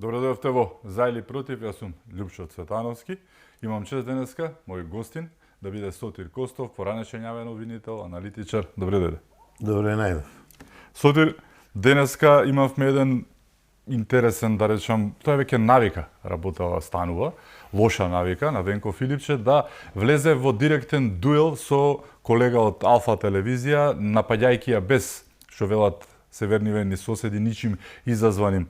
Добро дојдовте во За или против, јас сум Љупчо Цветановски. Имам чест денеска, мој гостин, да биде Сотир Костов, поранешен јавен обвинител, аналитичар. Добре дојде. Добре најдов. Сотир, денеска имавме еден интересен, да речам, тоа е веќе навика работава станува, лоша навика на Венко Филипче да влезе во директен дуел со колега од Алфа телевизија, напаѓајќи ја без, што велат севернивени соседи, ничим изазваним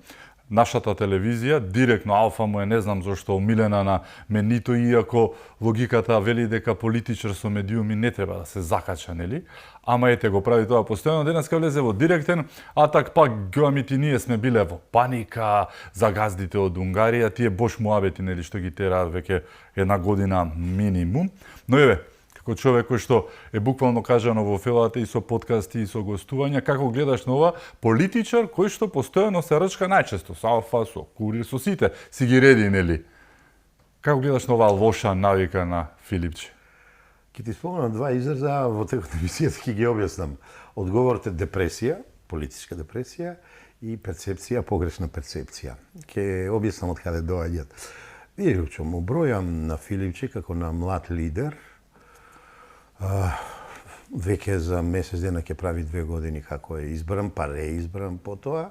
нашата телевизија, директно Алфа му е, не знам зошто, омилена на менито, иако логиката вели дека политичар со медиуми не треба да се закача, нели? Ама ете го прави тоа постојано. Денеска влезе во директен, атак пак геомити ние сме биле во паника за газдите од Унгарија, тие бош муабети, нели, што ги тераат веќе една година минимум. Но еве, како човек кој што е буквално кажано во фелата и со подкасти и со гостувања, како гледаш на ова политичар кој што постојано се рчка најчесто со Алфа, со Курир, со сите, си ги реди, нели? Како гледаш на оваа лоша навика на Филипче? Ке ти спомнам два израза во текот на емисијата, ќе ги објаснам. Одговорот е депресија, политичка депресија и перцепција, погрешна перцепција. Ке објаснам од каде доаѓаат. Види, Љупчо, му бројам на Филипче како на млад лидер. Веќе за месец дена ќе прави 2 години како е избран, па реизбран потоа.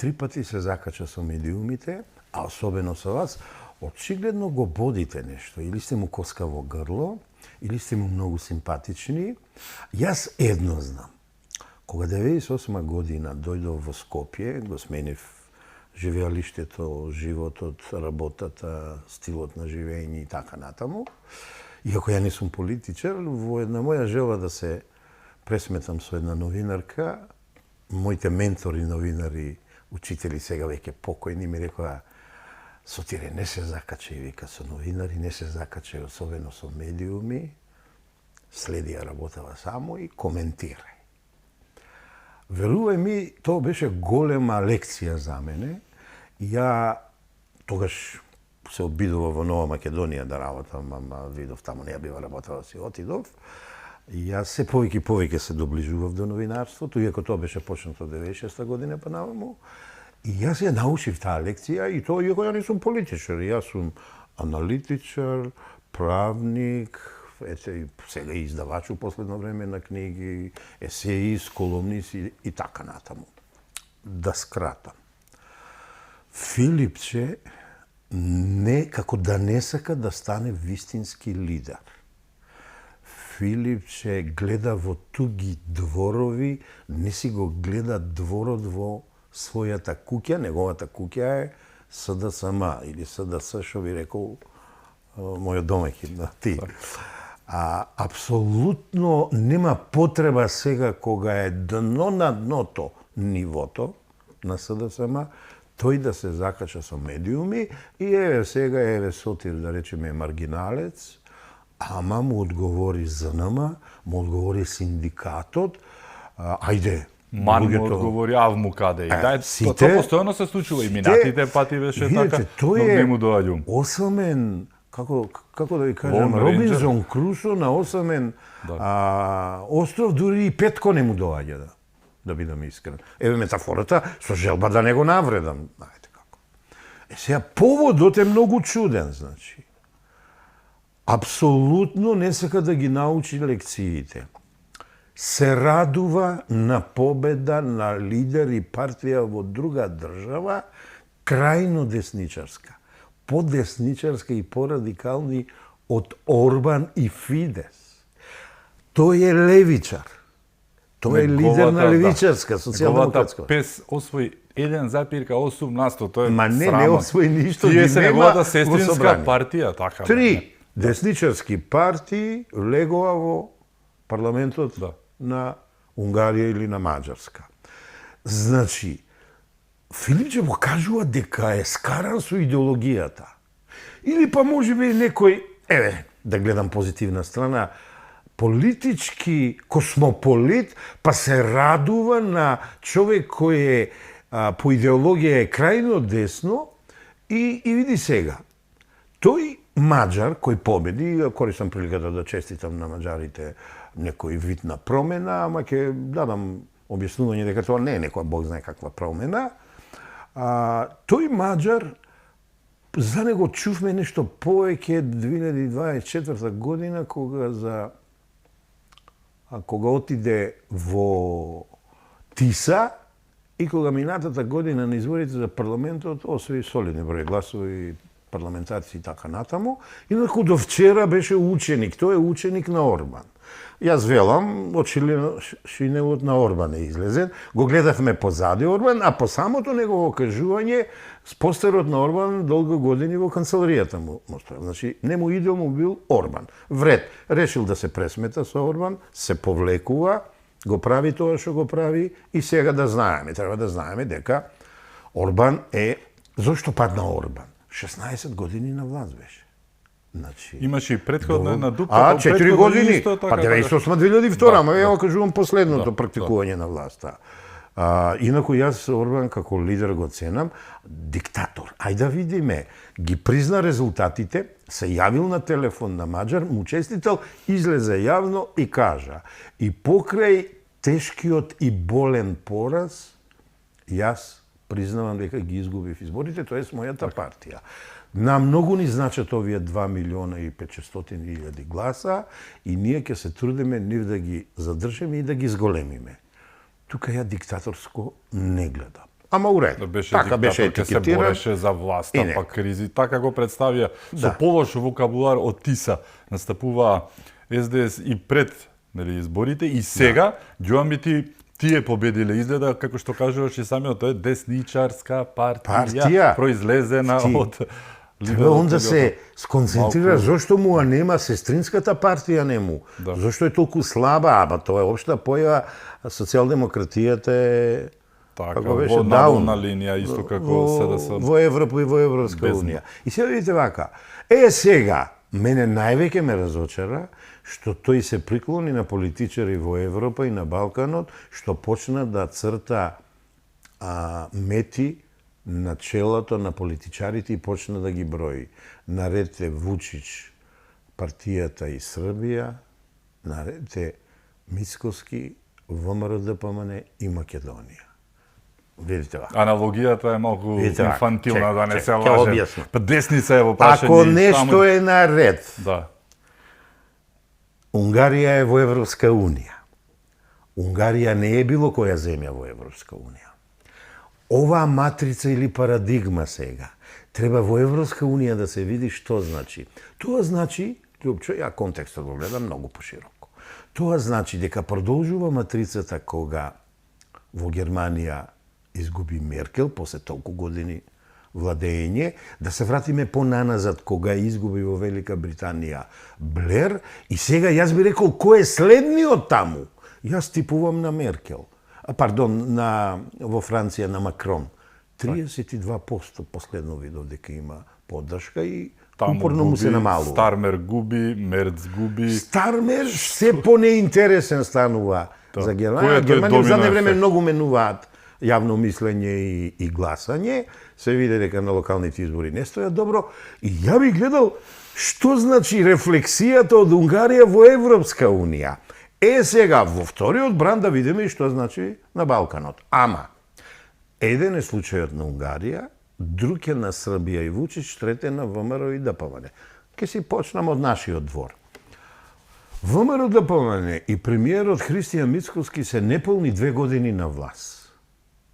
3 пати се закача со медиумите, а особено со вас. Очигледно го бодите нешто. Или сте му коска во грло, или сте му многу симпатични. Јас едно знам. Кога 98 година дојдов во Скопје, го сменив живеалиштето, животот, работата, стилот на живење и така натаму. Иако ја не сум политичар, во една моја жела да се пресметам со една новинарка, моите ментори новинари, учители сега веќе покојни, ми рекоа: Сотире, не се закачај, вика, со новинари, не се закачај, особено со медиуми, следи ја работава само и коментирај. Верувај ми, тоа беше голема лекција за мене. Ја тогаш се обидува во Нова Македонија да работам, ама видов таму не ја бива работала, си отидов. Јас се повеќе се доближував до новинарството, иако тоа беше почнато 96 година па наваму. И јас ја научив таа лекција, и тоа иако ја не сум политичар, јас сум аналитичар, правник, ете, сега и издавач у последно време на книги, есеист, колумнист и така натаму. Да скратам. Филипче не, како да не сака да стане вистински лидер. Филипче гледа во туги дворови, не си го гледа дворот во својата куќа, неговата куќа е СДСМ или СДС, што би рекол мојот домаќин, ти. Апсолутно нема потреба сега, кога е дно на дното нивото на СДСМ, тој да се закача со медиуми и еве сега, еве Сотир, да речеме, маргиналец, ама му одговори ЗНМ, му одговори синдикатот, ајде, Ман му одговори Авму каде. Тоа постојано се случува и минатите пати беше така, но не му доаѓам. Осамен, како да ви кажам, Робинзон Крусо на осамен остров, дури и Петко не му доаѓа, да бидам искрен. Еве метафората со желба да не го навредам. Знаете како. Сега поводот е многу чуден, значи. Апсолутно не сака да ги научи лекциите. Се радува на победа на лидер и партија во друга држава, крајно десничарска. Подесничарска и порадикални од Орбан и Фидес. Тој е левичар. Тоа е лидер на левичарска, социјалдемократска. ПЕС освои 1,8%, тоа е срамно. Ма не освои ништо, ги нема неговата сестринска партија, така. 3 десничарски партии легува во парламентот на Унгарија или на Маđарска. Значи, Филипче му кажува дека е скаран со идеологијата. Или па можеби некој, еве, да гледам позитивна страна, политички космополит, па се радува на човек кој е по идеологија е крајно десно и види сега. Тој Маđар кој победи, користам приликата да честитам на маđарите некој вид на промена, ама ќе дадам објаснување дека тоа не е некоја бог знае каква промена, Тој Маđар, за него чувме нешто повеќе 2024 година, кога отиде во Тиса и кога минатата година на изборите за парламентот освои солидни број гласови, парламентарци и така натаму. Инаку до вчера беше ученик. Тој е ученик на Орбан. Јас велам, од шинелот на Орбан е излезен. Го гледавме позади Орбан, а по самото негово кажување, постерот на Орбан долго години во канцеларијата му стоел. Значи, не му идеал му бил Орбан. Вред, решил да се пресмета со Орбан, се повлекува, го прави тоа што го прави и сега да знаеме. Треба да знаеме дека Орбан е... Зошто падна Орбан? 16 години на власт беше. Значи, имаше и претходна една дупка. 4 години. Исто, Па 98-2002, ама ја кажувам последното Да, практикување на власта. Инаку јас Орбан како лидер го ценам, диктатор. Ајде да видиме, ги призна резултатите, се јавил на телефон на Маđар, му честител, излезе јавно и кажа: и покрај тешкиот и болен пораз, јас признавам дека ги изгубив изборите, тоа е мојата партија. На многу ни значат овие 2.500.000 гласа и ние ќе се трудиме нив да ги задржиме и да ги зголемиме. Тука ја диктаторско не гледам. Ама уред. Така беше етикетиран. Се бореше за власта, па кризи. Така го представија со полош вокабулар од Тиса. Настапуваа СДС и пред изборите и сега ѓуамбити тие победиле. Изгледа, како што кажуваш и самиот, тоа е десничарска партија произлезена од... Треба он да се сконцентрира зошто му нема сестринската партија нему. Да. Зошто е толку слаба, ама тоа е општа појава, социјалдемократијата е така, во надолна линија, исто како СДС. Во Европа и во Европска унија. И сега видите вака, сега, мене највеќе ме разочара што тој се приклони на политичари во Европа и на Балканот, што почна да црта мети на челото на политичарите и почна да ги брои. Наред е Вучич, партијата и Србија, наред е Мицкоски, ВМРО-ДПМН и Македонија. Видите вака. Аналогијата е малку инфантилна, да не се лаже. лаже. Па десница е во прашање. Ако нешто е наред, да. Унгарија е во Европска унија. Унгарија не е било која земја во Европска унија. Оваа матрица или парадигма сега треба во Европска унија да се види што значи. Тоа значи, ја контекстот го гледам многу пошироко. Тоа значи дека продолжува матрицата кога во Германија изгуби Меркел после толку години владење, да се вратиме понаназад кога изгуби во Велика Британија Блер и сега јас би рекол кој е следниот таму. Јас типувам на Меркел. Во Франција на Макрон. 32% последно видов дека има поддршка и упорно му се намалува. Стармер губи, Мерц губи. Стармер се понеинтересен станува за Германија. Германија за време многу менуваат јавно мислење и гласање. Се види дека на локалните избори не стојат добро. И ја би гледал што значи рефлексијата од Унгарија во Европска унија. Сега, во вториот бран да видиме и што значи на Балканот. Ама, еден е случајот на Унгарија, друг е на Србија и Вучич, трет е на ВМРО и ДПМН. Ке си почнам од нашиот двор. ВМРО ДПМН и премиерот Христијан Мицкоски се неполни 2 години на власт.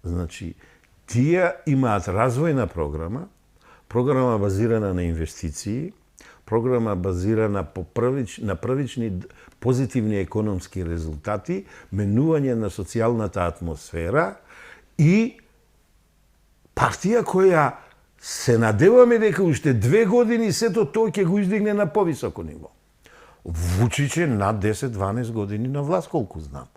Значи, тие имаат развојна програма базирана на инвестиции, програма базирана на првични позитивни економски резултати, менување на социјалната атмосфера и партија која се надеваме дека уште 2 години сето тоа ќе го издигне на повисоко ниво. Вучич е над 10-12 години на власт, колку знам.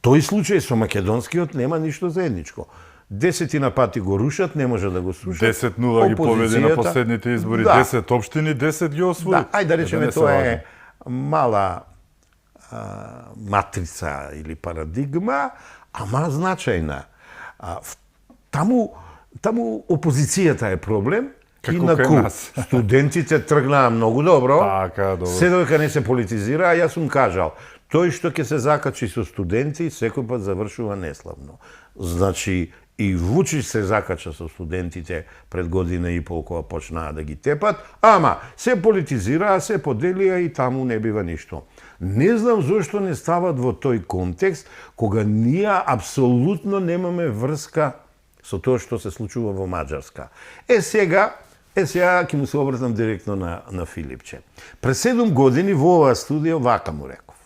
Тој случај со македонскиот нема ништо заедничко. 10 пати го рушат, не може да го слушат. 10-0 ги победи на последните избори, да. 10 општини, 10 ги освои. Да, ајде да речеме тоа е мала матрица или парадигма, ама значајна. Таму опозицијата е проблем, инаку студентите тргнаа многу добро, се додека не се политизира, а јас сум кажал, тој што ќе се закачи со студенти, секој пат завршува неславно. Значи, И Вучич се закача со студентите пред година и пол кога почнаа да ги тепат, ама се политизираа, се поделија и таму не бива ништо. Не знам зошто не стават во тој контекст, кога ние апсолутно немаме врска со тоа што се случува во Маđарска. Сега ќе му се обратам директно на Филипче. Пред 7 години во оваа студија вака му реков.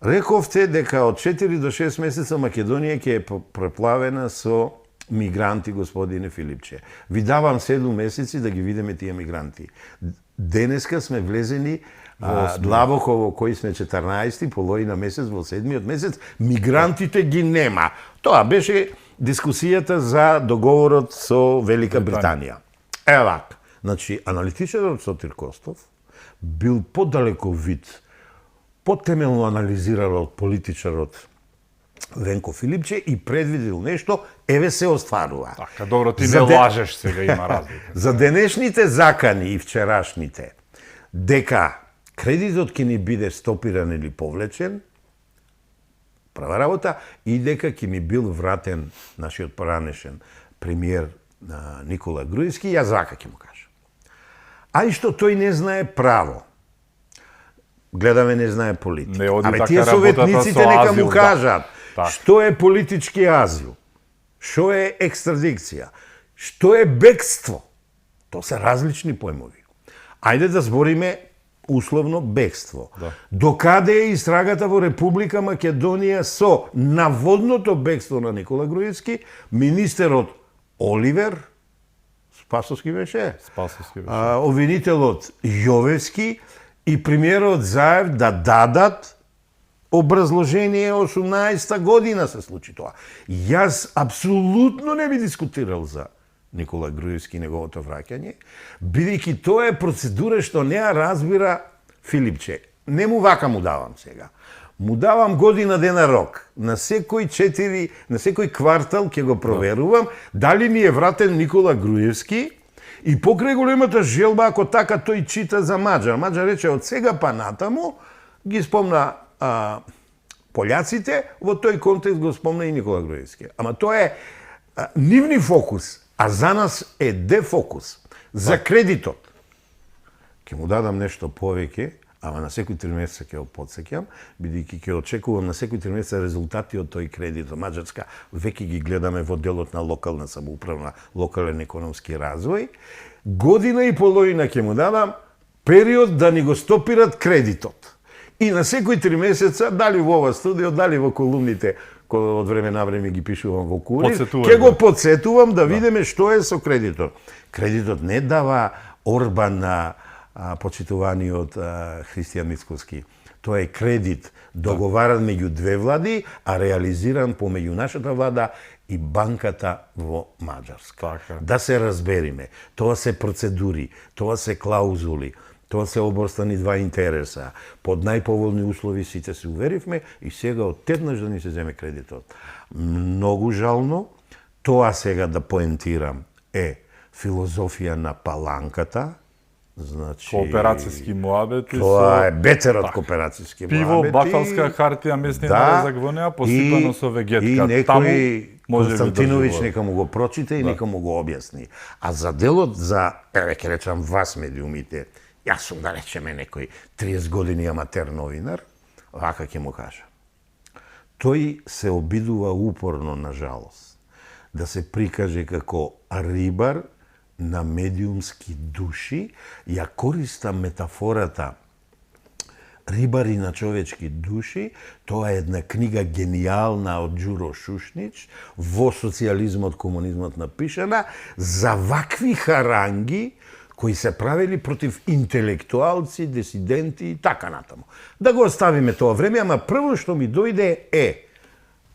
Рековте дека од 4 до 6 месеца Македонија ќе е преплавена со мигранти, господине Филипче. Ви давам 7 месеци да ги видиме тие мигранти. Денеска сме влезени длабоко во кој сме 14, половина месец, во 7-миот месец, мигрантите ги нема. Тоа беше дискусијата за договорот со Велика Британија. Евак, значи, аналитичарот Сотир Костов бил подалековит, потемелно анализирал од политичарот Венко Филипче и предвидил нешто, еве се остварува. Така, добро, ти не лажеш сега, има разлика. За денешните закани и вчерашните, дека кредитот ќе ни биде стопиран или повлечен, права работа, и дека ќе ни бил вратен нашиот поранешен премиер Никола Груевски, јас вака ќе му кажам. А и што тој не знае право, гледаме не знае политика. Абе, тие советниците нека му кажат што е политички азил, што е екстрадикција, што е бегство. Тоа се различни појмови. Ајде да збориме условно бегство. Докаде е истрагата во Република Македонија со наводното бегство на Никола Груевски, министерот Оливер Спасовски беше, обвинителот Јовевски и премиерот Заев да дадат образложение 18-та година се случи тоа. Јас апсолутно не би дискутирал за Никола Груевски и неговото враќање, бидејќи тоа е процедура што не ја разбира Филипче. Не му вака му давам сега. Му давам година дена рок. На секој квартал ќе го проверувам дали ми е вратен Никола Груевски и покрај големата желба, ако така тој чита за Маđар. Маđар рече од сега па натаму, ги спомна пољаците, во тој контекст го спомна и Никола Груевски. Ама тоа е нивни фокус, а за нас е дефокус. За кредитот. Ќе му дадам нешто повеќе, ама на секој 3 месеца ќе го потсеќам, бидејќи ќе очекувам на секој 3 месеца резултати од тој кредит. Маđарска веќе ги гледаме во делот на локална самоуправна, локален економски развој. Година и половина ќе му дадам период да ни го стопират кредитот. И на секој 3 месеца, дали во ова студио, дали во колумните, кои од време на време ги пишувам во Курир, ќе го подсетувам да видиме што е со кредитот. Кредитот не дава Орбан на почитуваниот Христијан Мицкоски. Тоа е кредит договаран меѓу две влади, а реализиран помеѓу нашата влада и банката во Маđарска. Да се разбериме, тоа се процедури, тоа се клаузули, тоа се оборстани два интереса. Под најповолни услови сите се уверивме и сега оттеднаш да ни се земе кредитот. Многу жално, тоа сега да поентирам е филозофија на паланката, значи кооперацијски муабети, тоа е бетер од кооперацијски муабети. Пиво, бакалска хартија, местни нарезак во неа, посипано со вегетка. И некој Константиновиќ нека му го прочита и нека му го објасни. А за делот за, ќе речам, вас медиумите, јас сум да речеме некој 30 години аматер новинар, вака ќе му кажа. Тој се обидува упорно, на жалост, да се прикаже како рибар на медиумски души, ја користа метафората рибари на човечки души, тоа е една книга гениална од Ѓуро Шушнич, во социјализмот, комунизмот напишана, за вакви харанги кои се правили против интелектуалци, дисиденти и така натаму. Да го оставиме тоа време, ама прво што ми дојде е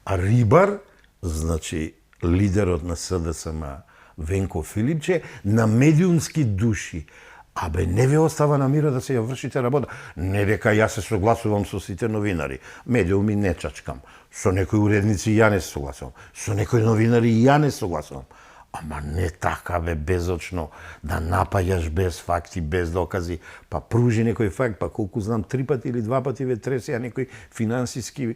рибар, значи лидерот на СДСМ Венко Филипче, на медиумски души. Абе, не ве остава на мира да се ја вршите работа. Не дека јас се согласувам со сите новинари. Медиуми не чачкам. Со некои уредници ја не се согласувам. Со некои новинари ја не согласувам. Ама не така, бе, безочно, да напаѓаш без факти, без докази, па пружи некој факт, па колку знам, 3 пати или 2 пати ве тресеа некои финансиски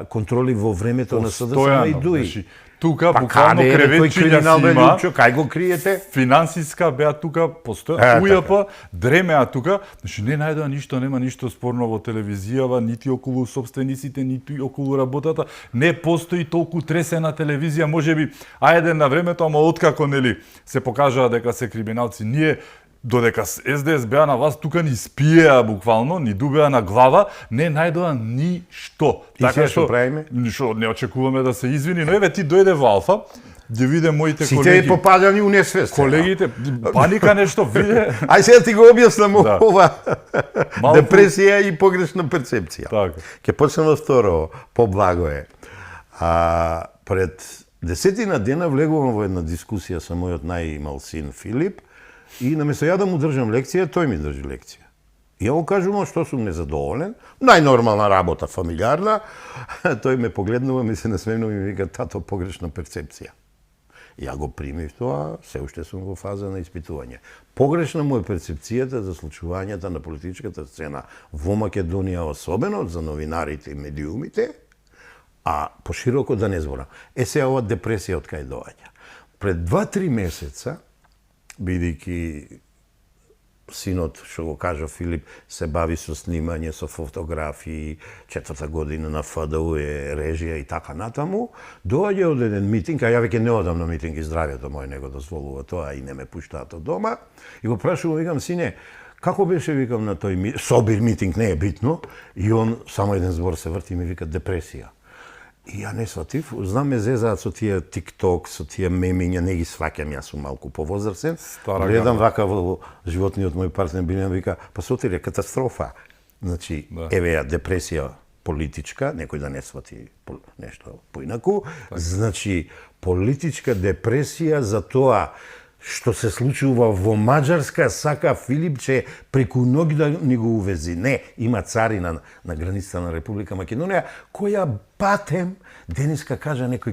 контроли во времето на СДСМ и ДУИ. тука Па буквално каде е некој креветчиња криминал, си бе, има. Лјупчо, кај го криете? Финансиска беа тука, постоја, Така. УЈП, дремеа тука, значи не најдоа ништо, нема ништо спорно во телевизијава, нити околу собствениците, нити околу работата, не постои толку тресена телевизија, можеби, ајде на времето, ама откако, нели, се покажаа дека се криминалци, ние додека СДС беа на власт, тука ни спиеа буквално, ни дубеа на глава, не најдоа ништо. И сега што правиме? Ништо, не очекуваме да се извини, но еве ти дојде во Алфа, ќе виде моите Сите колеги. е попадани у несвест. Колегите, паника нешто, виде. Ај сега ти го објаснам Да. ова. Малку- Депресија и погрешна перцепција. Така. Ќе почнем од второ, поблаго е. Пред 10 дена влегувам во една дискусија со мојот најмал син Филип и наместо ја да му држам лекција, тој ми држи лекција. И ја го кажувам што сум незадоволен, најнормална работа, фамилиарна. Тој ме погледнува, ми се насмевнува и ми вика, тато, погрешна перцепција. Ја го примив тоа, се уште сум во фаза на испитување. Погрешна му е перцепцијата за случувањата на политичката сцена во Македонија, особено за новинарите и медиумите, а пошироко да не зборам. Сега ова депресија од кај доаѓа. Пред 2-3 месеца, бидејќи синот, што го кажа Филип, се бави со снимање, со фотографии, 4-та година на ФДУ е режија и така натаму, доаѓа од еден митинг, а ја веќе не одам на митинг и здравјето моје не го дозволува тоа и не ме пуштаат од дома, и го прашувам, викам, сине, како беше, викам, на тој митинг, собир митинг, не е битно, и он само еден збор се врти и ми вика депресија. И ја не сватив, знам ме зезаат со тие TikTok, со тие мемиња, не ги сваќам, јас сум малку повозрасен. Стара Гледам гама. вака во животниот мој партнер Билјан вика, па сотире катастрофа. Значи, Да. еве ја депресија политичка, некој да не свати нешто поинаку, значи политичка депресија за тоа што се случува во Маđарска, сака Филипче преку ноги да ни го увези. Не, има царина на границата на Република Македонија, која батем денеска кажа некои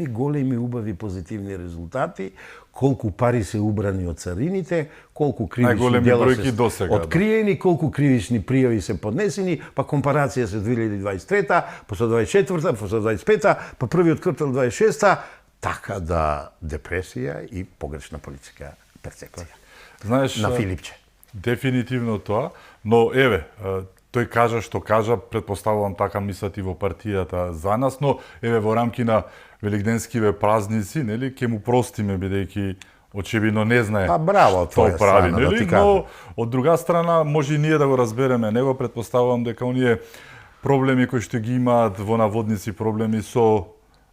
големи убави позитивни резултати, колку пари се убрани од царините, колку кривични Најголеми дела бројки се досега, да. откриени, колку кривични пријави се поднесени, па компарација со 2023-та, па со 24-та, па со 25-та, па првиот квартал 26-та, така да депресија и погрешна политичка перцепција. Знаеш, На Филипче. дефинитивно тоа, но еве, тој кажа што кажа, предпоставувам така мислат и во партијата за нас, но еве во рамки на велигденскиве празници, нели, ќе му простиме бидејќи очевидно не знае Па браво, што твоја прави, страна, да нели? ти кажам. Но од друга страна може и ние да го разбереме него, предпоставувам дека оние проблеми кои што ги имаат во наводници проблеми со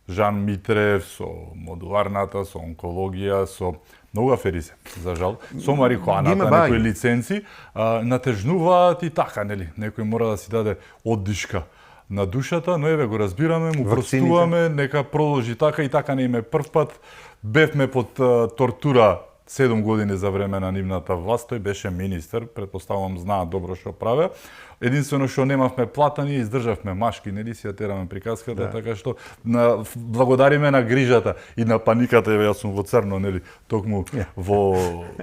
Жан Митрев, со модуларната, со онкологија, со многу афери се, за жал, со марихуаната, Има некои бај. лиценци, натежнуваат и така, нели? Некој мора да си даде оддишка на душата, но еве го разбираме, му Вакцините. простуваме, нека продолжи така и така не име прв пат. Бевме под тортура 7 години за време на нивната власт, тој беше министер, предпоставувам знаат добро што праве. Единствено што немавме плата, ние издржавме машки, нели си ја тераме приказката, така што благодариме на грижата и на паниката, еве јас сум во црно, нели, токму во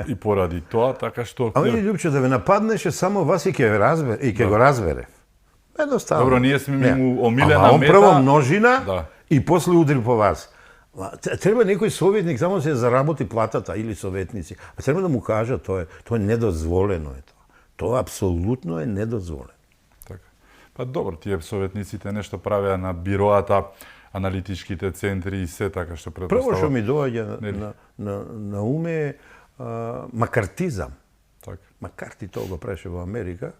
и поради тоа, така што А вели Љупче да ве нападнеше само вас и ќе ве разбере и ќе го разбере. Едноставно. Добро, ние сме Не. му омилена Ама он мета. прво множина Да. и после удри по вас. Треба некој советник само се заработи платата или советници. А треба да му кажа тоа е недозволено е тоа. Тоа апсолутно е недозволено. Така. Па добро, тие советниците нешто правеа на бироата, аналитичките центри и се така што Прво предпоставувам. што ми доаѓа Нели? на уме е макартизам. Така. Макарти тоа го преше во Америка.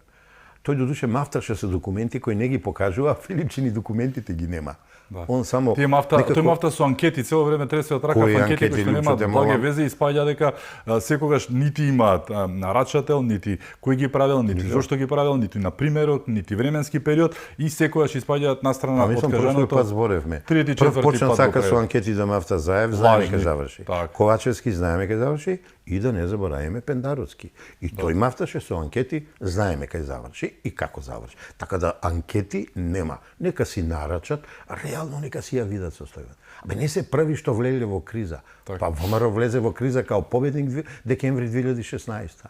Тој додуше мафташе со документи кои не ги покажува, а Филипчини документите ги нема. Да. Он само Тие мафта, некако- тој мафта со анкети цело време тресе од рака Кои анкети анкети, кои што Лјупчо, немаат те благе молам? везе и спаѓа дека секогаш нити имаат нарачател, нити кој ги правел, нити зошто ги правел, нити на примерот, нити временски период и секогаш испаѓаат настрана А мислам, прошлиот откажаното. пат зборевме. Трети, Прв четврти почна пат така го со прави. анкети да мафта Заев, знаеме Лажни. кај заврши. Така. Ковачевски знаеме кај заврши и да не забораваме Пендаровски. И тој мафташе со анкети, знаеме кај заврши и како заврши. Така да анкети нема. Нека си нарачат, а реално нека си ја видат состојбата. Абе не се први што влеле во криза. Така. Па ВМРО влезе во криза као победник декември 2016.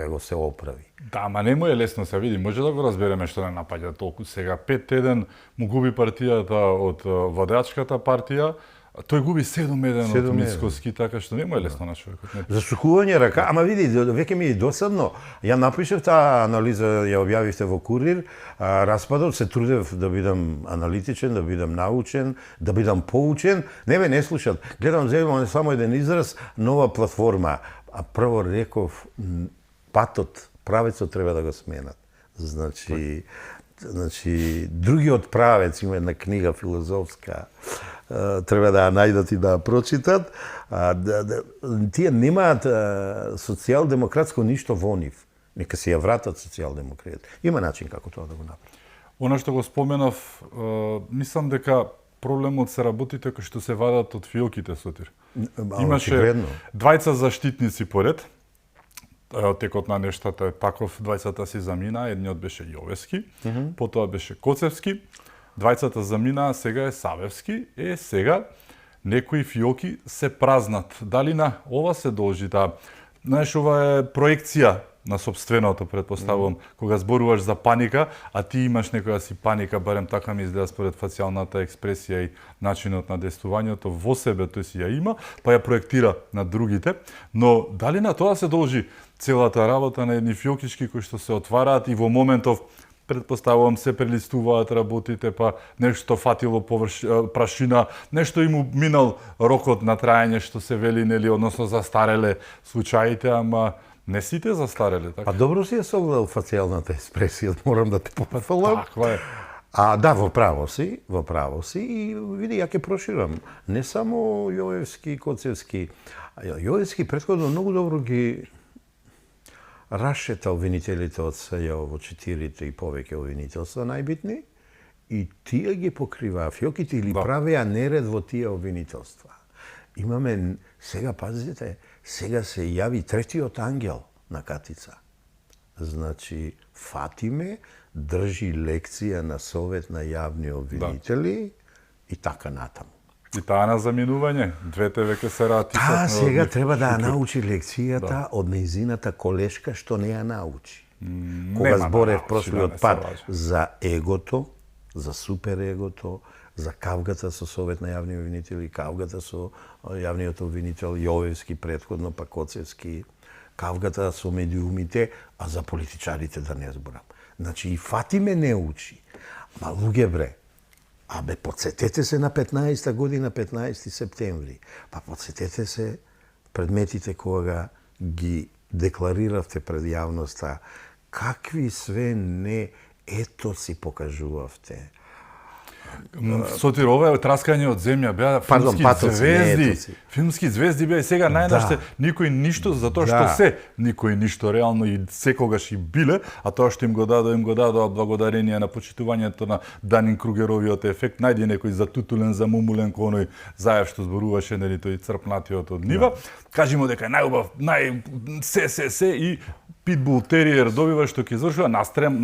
Го се оправи. Да, ама не му е лесно се види. Може да го разбереме што не напаѓа толку сега. 5 теден му губи партијата од водачката партија. Тој губи 7-1 од 7-1. Мицкоски, така што нема е лесно на човекот. Не. Засухување рака, ама види, веќе ми е досадно. Ја напишав таа анализа, ја објавивте во Курир, распадот, се трудев да бидам аналитичен, да бидам научен, да бидам поучен. Не ме не слушат. Гледам, земам само еден израз, нова платформа. А прво реков, патот, правецот треба да го сменат. Значи, другиот правец, има една книга филозофска, треба да ја најдат и да ја прочитат. Тие немаат социјалдемократско ништо во нив. Нека се ја вратат социјалдемократите. Има начин како тоа да го направи. Она што го споменав, мислам дека проблемот се работите кои што се вадат од фиоките, Сотир. Имаше двајца заштитници поред. Текот на нештата е таков, двајцата си замина, едниот беше Јовевски, потоа беше Коцевски, двајцата замина, сега е Савевски, сега некои фиоки се празнат. Дали на ова се должи таа? Знаеш, ова е проекција на собственото, предпоставувам, кога зборуваш за паника, а ти имаш некоја си паника, барем така ми изгледа според фацијалната експресија и начинот на действувањето во себе, тој си ја има, па ја проектира на другите, но дали на тоа се должи целата работа на едни фиокички кои што се отвараат и во моментов предпоставувам се прелистуваат работите, па нешто фатило прашина, нешто им минал рокот на трајање што се вели, нели, односно застареле случаите, ама не сите застареле, така? Па добро си ја согледал фацијалната експресија, морам да те пофалам. Таква е. Да, во право си и види, ја ќе проширам. Не само Јовевски и Коцевски. Јовевски претходно многу добро ги расшета обвинителите од СЈО во 4 и повеќе обвинителства најбитни и тие ги покриваа фиоките или правеа неред во тие обвинителства. Имаме, сега пазите, сега се јави третиот ангел на Катица. Значи, Фатиме држи лекција на Совет на јавни обвинители и така натаму. И таа на заминување, двете веќе се ратисат. Таа сега треба да ја научи лекцијата од нејзината колешка што не ја научи. Кога зборев прошлиот пат за егото, за суперегото, за кавгата со Совет на јавни обвинители, кавгата со јавниот обвинител Јовевски претходно, па Коцевски, кавгата со медиумите, а за политичарите да не зборам. Значи и Фатиме не учи. Ма луѓе бре, подсетете се на 15-та година, 15 септември. Па подсетете се предметите кога ги деклариравте пред јавноста. Какви све не етоси покажувавте. Сотир, ова е траскање од земја, беа филмски звезди беа и сега најнаште никој ништо за тоа што се, никој ништо реално и секогаш и биле, а тоа што им го дадоа благодарение на почитувањето на Данин Кругеровиот ефект, најди некој затутулен, замумулен кој Заев што зборуваше, нели тој црпнатиот од нива, кажи му дека е најубав, се и Питбул Териер добива што ќе извршува настрем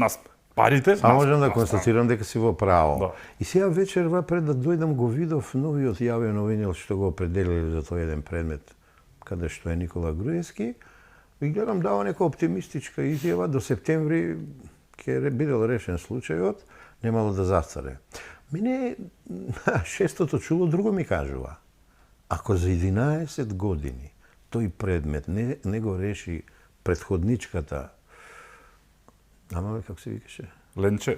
парите. А можам да констатирам дека си во право. И сега вечерва пред да дојдам го видов новиот јавен обвинител што го определили за тој еден предмет, каде што е Никола Груевски, и гледам дава нека оптимистичка изјава до септември ќе бидел решен случајот, немало да застаре. Мене шестото чуло друго ми кажува. Ако за 11 години тој предмет не го реши претходничката, како се викаше? Ленче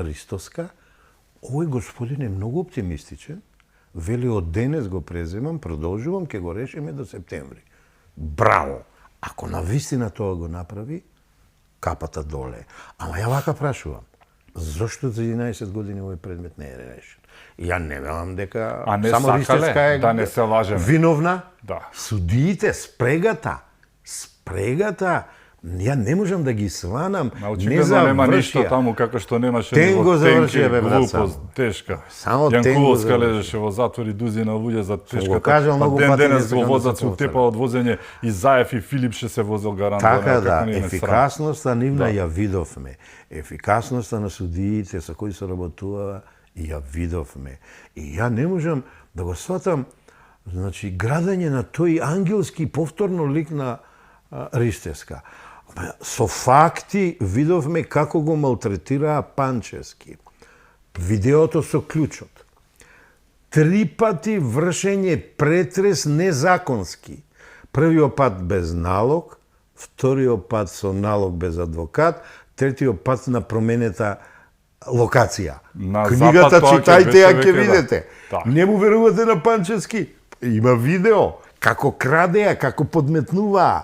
Ристовска. Овој господин е многу оптимистичен. Вели од денес го преземам, продолжувам, ќе го решиме до септември. Браво! Ако навистина тоа го направи, капата доле. Ама ја вака прашувам. Зошто за 11 години овој предмет не е решен? Ја не велам дека само Ристовска е да не се лажеме. Виновна. Да. Судиите, спрегата. Ја не можам да ги сванам. Очигледно нема ништо таму како што немаше Тенго завршија, бе, брат, глупост, тешка. Само Тенго Јанкуловска лежеше во затвор и дузина луѓе за тешката. Денес го возат со тепа од возење и Заев и Филипше се возел гарант. Така да, ефикасноста нивна ја видовме. Ефикасноста на судиите со кои се работува ја видовме. И ја не можам да го сватам, значи, градење на тој ангелски повторно лик на Ристевска. Со факти видовме како го малтретираа Панчевски. Видеото со клучот. 3 пати вршење претрес незаконски. Првиот пат без налог, вториот пат со налог без адвокат, третиот пат на променета локација. На Книгата запад тоа ќе читајте, беше ја ќе веќе, видите. да. Не му верувате на Панчевски? Има видео како крадеа, како подметнуваа.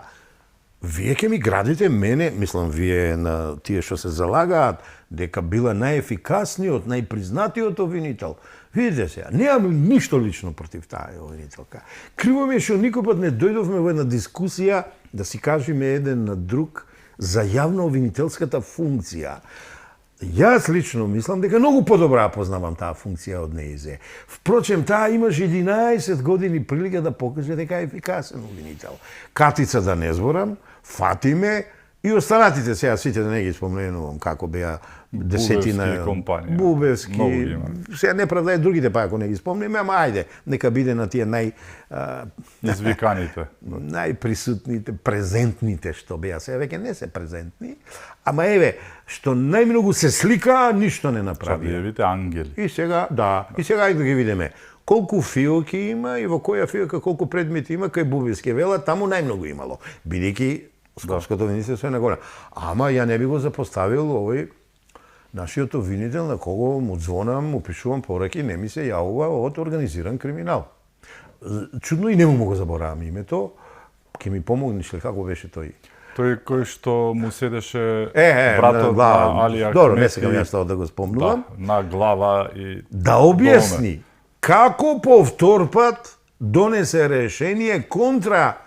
Вие ќе ми градите мене, мислам вие на тие што се залагаат дека била најефикасниот, најпризнатиот обвинител. Видите се, немам ништо лично против таа обвинителка. Криво ми е што никој пат не дојдовме во една дискусија да си кажеме еден на друг за јавно обвинителската функција. Јас лично мислам дека многу подобра познавам таа функција од неизе. Впрочем, таа имаше 11 години прилика да покаже дека е ефикасен обвинител. Катица да не зборам, Фатиме и останатите, сега сите да не ги споменувам како беа десетина Бубевски компанија. Бубевски. Многу ги има. Сега не правда другите па ако не ги спомнеме, ама ајде, нека биде на тие Извиканите. најприсутните, презентните што беа. Сега веќе не се презентни, ама еве, што најмногу се сликаа, ништо не направија. Чадиевите ангели. И сега, да, и сега ајде да ги видиме. Колку фиоки има и во која фиока колку предмети има кај Бубевски вела, таму најмногу имало. Бидејќи Скопското министерство е нагоре. Ама ја не би го запоставил овој нашиот обвинител на кого му звонам, му пишувам пораки, не ми се јавува од организиран криминал. Чудно и не му го заборавам името. Ќе ми помогнеш ли како беше тој? Тој кој што му седеше братот да, на Али Ахмети. Добро, не сега јас тоа да го спомнувам. Да, на глава и Да објасни како повтор пат донесе решение контра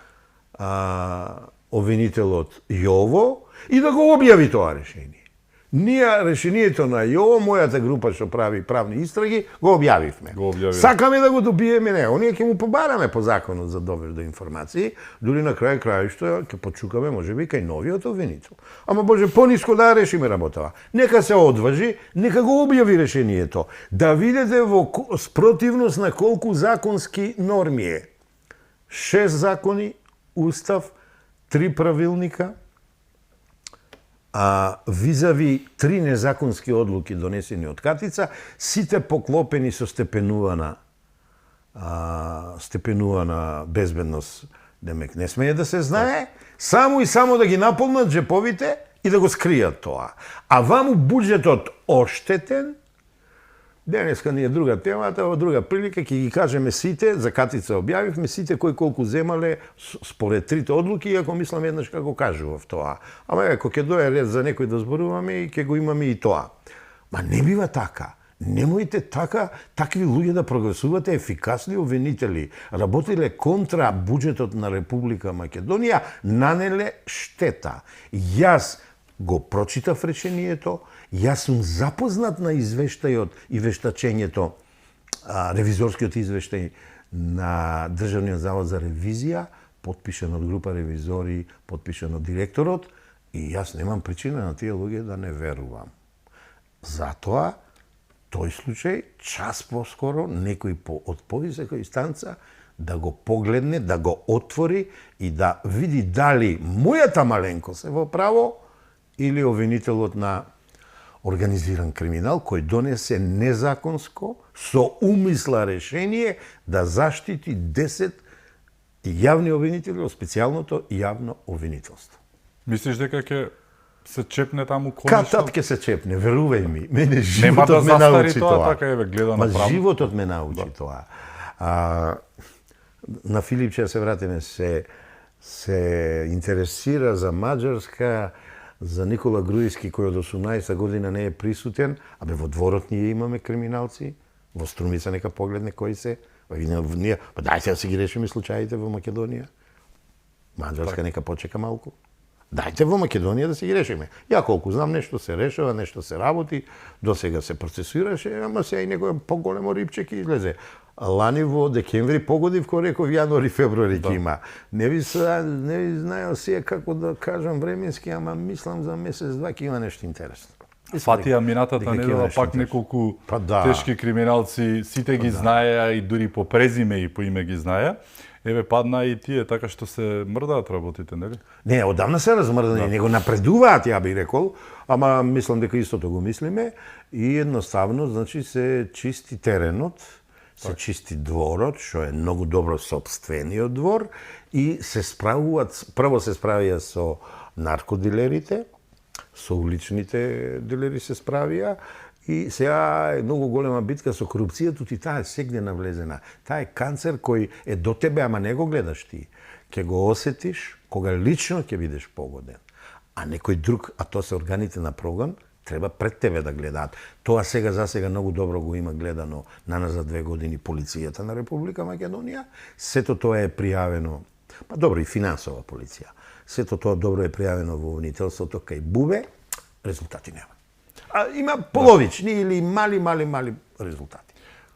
обвинителот Јово и да го објави тоа решение. Ние решението на Јово, мојата група што прави правни истраги, го објавивме. Го објавивме. Сакаме да го добиеме него. Ние ќе му побараме по законот за довер до информации, дури на крај крајшто ќе почукаме можеби кај новиот обвинител. Ама може пониско да решиме работава. Нека се одважи, нека го објави решението. Да видите во спротивност на колку законски норми е. 6 закони, устав, 3 правилника, визави 3 незаконски одлуки донесени од Катица, сите поклопени со степенувана безбедност, демек не смее да се знае, само и само да ги наполнат джеповите и да го скријат тоа. А ваму буџетот оштетен, денеска ни е друга темата, во друга прилика ќе ги кажеме сите, за Катица објавивме сите кои колку земале според 3 одлуки, иако мислам еднаш како кажував тоа. Ама ако ќе дое ред за некој да зборуваме и ќе го имаме и тоа. Ма не бива така. Немојте така, такви луѓе да прогласувате ефикасни обвинители. Работеле контра буџетот на Република Македонија, нанеле штета. Јас го прочитав решението, јас сум запознат на извештајот и вештачењето, ревизорскиот извештај на Државниот завод за ревизија, потпишан од група ревизори, потпишан од директорот, и јас немам причина на тие луѓе да не верувам. Затоа, тој случај, час поскоро, некој од повисока инстанца да го погледне, да го отвори и да види дали мојата маленкост е во право или обвинителот на организиран криминал кој донесе незаконско, со умисла решение да заштити 10 јавни обвинители од специјалното јавно обвинителство. Мислиш дека ќе се чепне таму конечно? Катат ќе се чепне, верувај ми. Мене Нема да животот ме застари научи тоа, тоа. така еве гледа Ма на право. животот ме научи тоа. На Филипче се вратиме, се интересира за Маđarска, за Никола Груевски кој од 18 година не е присутен, абе во дворот ние имаме криминалци, во Струмица нека погледне кои се, ние, па дајте да си ги решиме случаите во Македонија. Маđarска нека почека малку. Дајте во Македонија да си ги решиме. Ја колку знам, нешто се решава, нешто се работи, до сега се процесираше, ама сега и некој поголемо рипче ќе излезе. Лани во декември погодив, кој реков јануари, февруари ќе има. Не ви знаел сега како да кажам временски, ама мислам за месец-два ќе има нешто интересно. Фатија минатата недела пак неколку тешки криминалци, сите ги знаеа и дури по презиме и по име ги знаеа. Еве падна и тие така што се мрдаат работите, нели? Не, одамна се размрдани, него напредуваат, ја би рекол, ама мислам дека истото го мислиме и едноставно, значи се чисти теренот се чисти дворот, што е многу добро сопствениот двор, и се справуваат, прво се справија со наркодилерите, со уличните дилери се справија, и сега е многу голема битка со корупцијата, и таа е сегде навлезена. Таа е канцер кој е до тебе, ама не го гледаш ти. Ќе го осетиш кога лично ќе бидеш погоден. А некој друг, а тоа се органите на прогон, треба пред тебе да гледаат. Тоа сега за сега многу добро го има гледано наназад 2 години полицијата на Република Македонија. Сето тоа е пријавено, па добро, и финансова полиција. Сето тоа добро е пријавено во обвинителството кај Бубе, резултати нема. А има половични или мали резултати.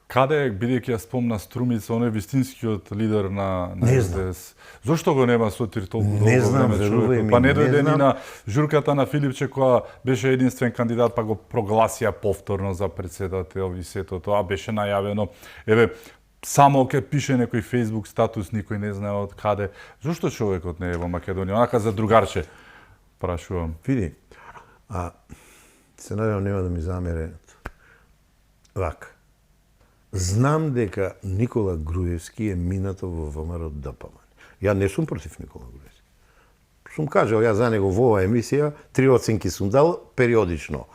Каде, бидејќи ја спомна Струмица, оној вистинскиот лидер на Не знам. СДС? Зошто го нема Сотир толку долго Не знам, време верувај човекот? ми, Па не не дојде ни знам. на журката на Филипче, која беше единствен кандидат, па го прогласија повторно за председател и сето тоа беше најавено. Еве, само ке пише некој Facebook статус, никој не знае од каде. Зошто човекот не е во Македонија? Онака за другарче, прашувам. Види, се надевам нема да ми замерат. Вака. Знам дека Никола Груевски е минато во ВМРО ДПМН. Ја не сум против Никола Груевски. Сум кажал ја за него во оваа емисија, 3 оценки сум дал периодично.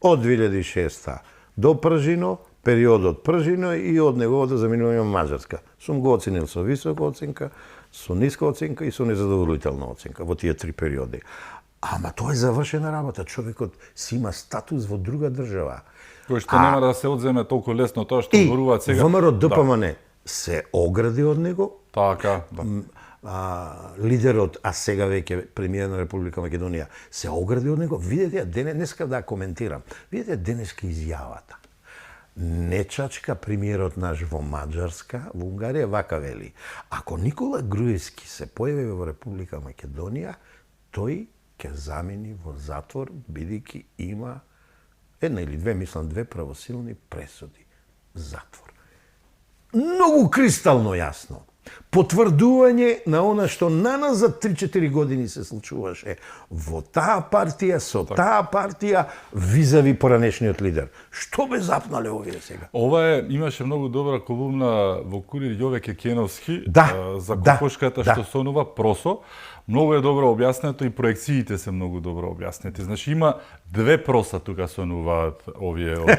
Од 2006 до Пржино, периодот Пржино и од неговото заминување во Маđарска. Сум го оценил со висока оценка, со ниска оценка и со незадоволителна оценка во тие 3 периоди. Ама тоа е завршена работа. Човекот си има статус во друга држава. Кој што нема да се одземе толку лесно тоа што И зборуваат сега. ВМРО ДПМН се огради од него, Така, да. лидерот, а сега веќе премиер на Република Македонија, се огради од него. Видете, денеска да коментирам, видете денеска изјавата. Не чачка премиерот наш во Маđарска, во Унгарија, вака вели. Ако Никола Груевски се појави во Република Македонија, тој ќе замени во затвор, бидејќи има една или две, мислам, 2 правосилни пресуди. Затвор. Многу кристално јасно. Потврдување на она што наназад 3-4 години се случуваше во таа партија, со таа партија, визави поранешниот лидер. Што бе запнале овие сега? Ова имаше многу добра колумна во Курир Јове Кекеновски за да, кокошката да. што сонува просо. Многу е добро објаснето и проекциите се многу добро објаснети. Значи има 2 проса тука сонуваат овие од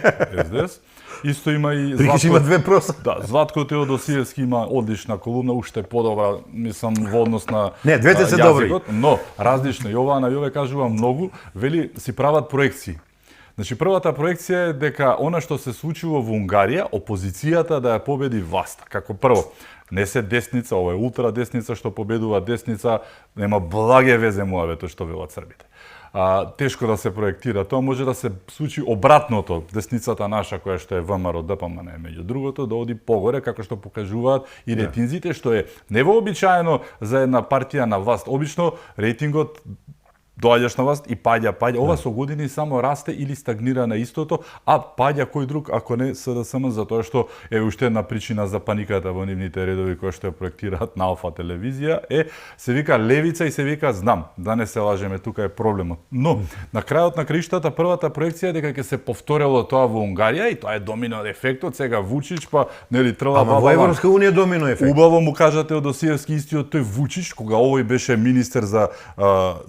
СДС. Исто има и Прикиш има 2 проса. Да, Златко Теодосиевски има одлична колумна, уште подобра, мислам, во однос на Не, двете се јазикот, добри. но различно. И оваа на Јове кажува многу, вели си прават проекции. Значи првата проекција е дека она што се случува во Унгарија, опозицијата да ја победи власта. Како прво, не се десница, ова е ултра десница што победува десница, нема благе везе муавето што велат србите. Тешко да се проектира. Тоа може да се случи обратното. Десницата наша, која што е ВМРО ДПМН, меѓу другото, да оди погоре, како што покажуваат и рейтинзите, што е невообичаено за една партија на власт. Обично рейтингот доаѓаш на власт и паѓа. Ова со години само расте или стагнира на истото, а паѓа кој друг, ако не СДСМ, затоа што е уште една причина за паниката во нивните редови кои што ја проектираат на Алфа телевизија, се вика левица и се вика знам, да не се лажеме, тука е проблемот. Но, на крајот на краиштата, првата проекција е дека ќе се повторило тоа во Унгарија и тоа е домино ефектот, сега Вучич, па нели трла Ама во Европска Унија домино ефект. Убаво му кажате Одосиевски истиот тој Вучич, кога овој беше министер за